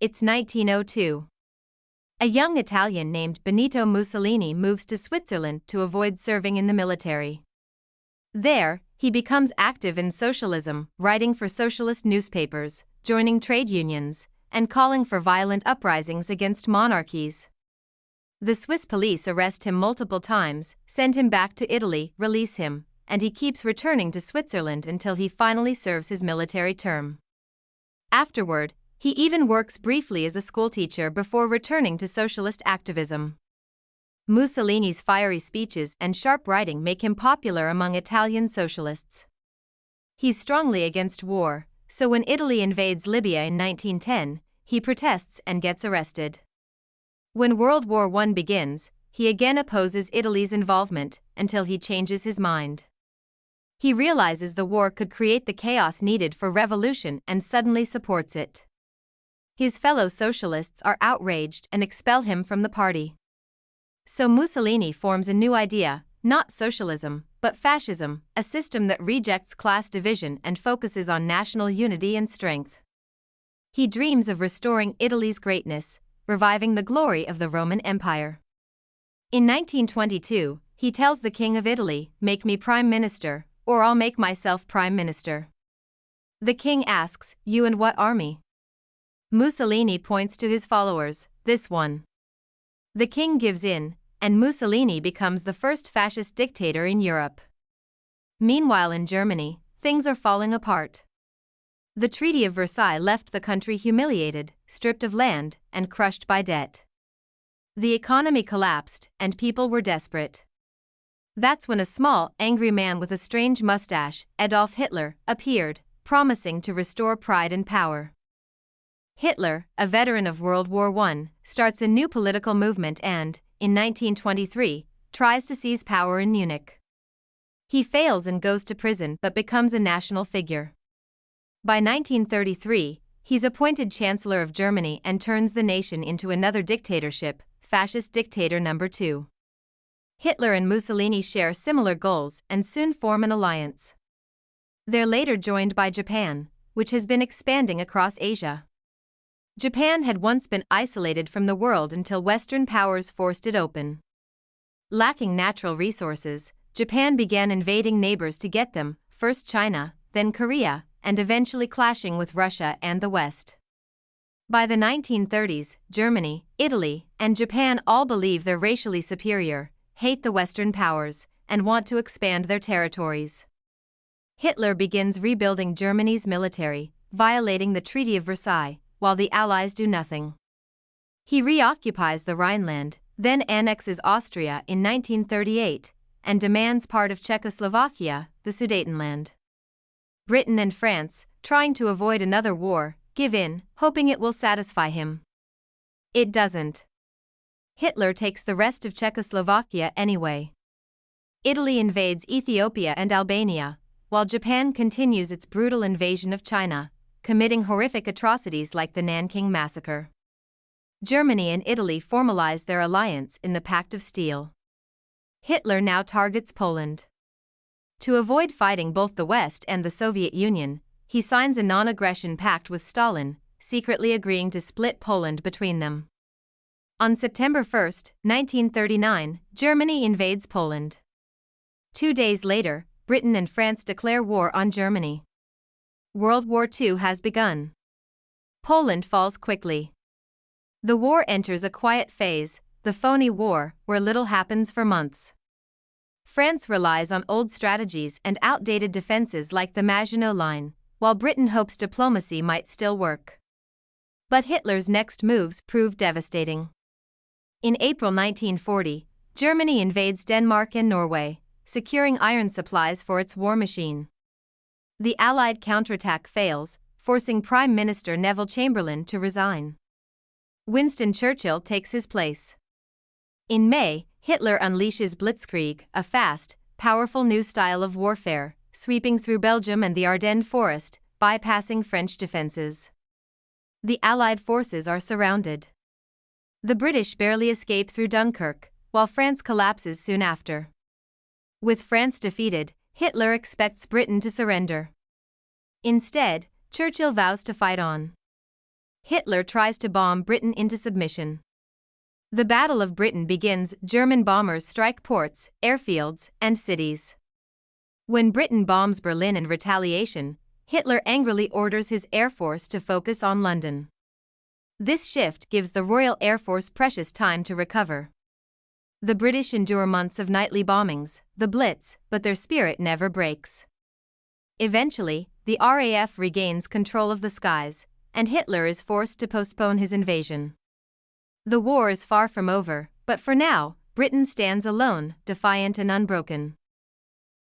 It's 1902. A young Italian named Benito Mussolini moves to Switzerland to avoid serving in the military. There, he becomes active in socialism, writing for socialist newspapers, joining trade unions, and calling for violent uprisings against monarchies. The Swiss police arrest him multiple times, send him back to Italy, release him, and he keeps returning to Switzerland until he finally serves his military term. Afterward, he even works briefly as a schoolteacher before returning to socialist activism. Mussolini's fiery speeches and sharp writing make him popular among Italian socialists. He's strongly against war, so when Italy invades Libya in 1910, he protests and gets arrested. When World War I begins, he again opposes Italy's involvement until he changes his mind. He realizes the war could create the chaos needed for revolution and suddenly supports it. His fellow socialists are outraged and expel him from the party. So Mussolini forms a new idea, not socialism, but fascism, a system that rejects class division and focuses on national unity and strength. He dreams of restoring Italy's greatness, reviving the glory of the Roman Empire. In 1922, he tells the King of Italy, "Make me Prime Minister, or I'll make myself Prime Minister." The king asks, "You and what army?" Mussolini points to his followers, "This one." The king gives in, and Mussolini becomes the first fascist dictator in Europe. Meanwhile in Germany, things are falling apart. The Treaty of Versailles left the country humiliated, stripped of land, and crushed by debt. The economy collapsed, and people were desperate. That's when a small, angry man with a strange mustache, Adolf Hitler, appeared, promising to restore pride and power. Hitler, a veteran of World War I, starts a new political movement and, in 1923, tries to seize power in Munich. He fails and goes to prison but becomes a national figure. By 1933, he's appointed Chancellor of Germany and turns the nation into another dictatorship, fascist dictator number 2. Hitler and Mussolini share similar goals and soon form an alliance. They're later joined by Japan, which has been expanding across Asia. Japan had once been isolated from the world until Western powers forced it open. Lacking natural resources, Japan began invading neighbors to get them, first China, then Korea, and eventually clashing with Russia and the West. By the 1930s, Germany, Italy, and Japan all believe they're racially superior, hate the Western powers, and want to expand their territories. Hitler begins rebuilding Germany's military, violating the Treaty of Versailles, while the Allies do nothing. He reoccupies the Rhineland, then annexes Austria in 1938, and demands part of Czechoslovakia, the Sudetenland. Britain and France, trying to avoid another war, give in, hoping it will satisfy him. It doesn't. Hitler takes the rest of Czechoslovakia anyway. Italy invades Ethiopia and Albania, while Japan continues its brutal invasion of China, committing horrific atrocities like the Nanking Massacre. Germany and Italy formalize their alliance in the Pact of Steel. Hitler now targets Poland. To avoid fighting both the West and the Soviet Union, he signs a non-aggression pact with Stalin, secretly agreeing to split Poland between them. On September 1, 1939, Germany invades Poland. 2 days later, Britain and France declare war on Germany. World War II has begun. Poland falls quickly. The war enters a quiet phase, the phony war, where little happens for months. France relies on old strategies and outdated defenses like the Maginot Line, while Britain hopes diplomacy might still work. But Hitler's next moves prove devastating. In April 1940, Germany invades Denmark and Norway, securing iron supplies for its war machine. The Allied counterattack fails, forcing Prime Minister Neville Chamberlain to resign. Winston Churchill takes his place. In May, Hitler unleashes Blitzkrieg, a fast, powerful new style of warfare, sweeping through Belgium and the Ardennes forest, bypassing French defenses. The Allied forces are surrounded. The British barely escape through Dunkirk, while France collapses soon after. With France defeated, Hitler expects Britain to surrender. Instead, Churchill vows to fight on. Hitler tries to bomb Britain into submission. The Battle of Britain begins. German bombers strike ports, airfields, and cities. When Britain bombs Berlin in retaliation, Hitler angrily orders his air force to focus on London. This shift gives the Royal Air Force precious time to recover. The British endure months of nightly bombings, the Blitz, but their spirit never breaks. Eventually, the RAF regains control of the skies, and Hitler is forced to postpone his invasion. The war is far from over, but for now, Britain stands alone, defiant and unbroken.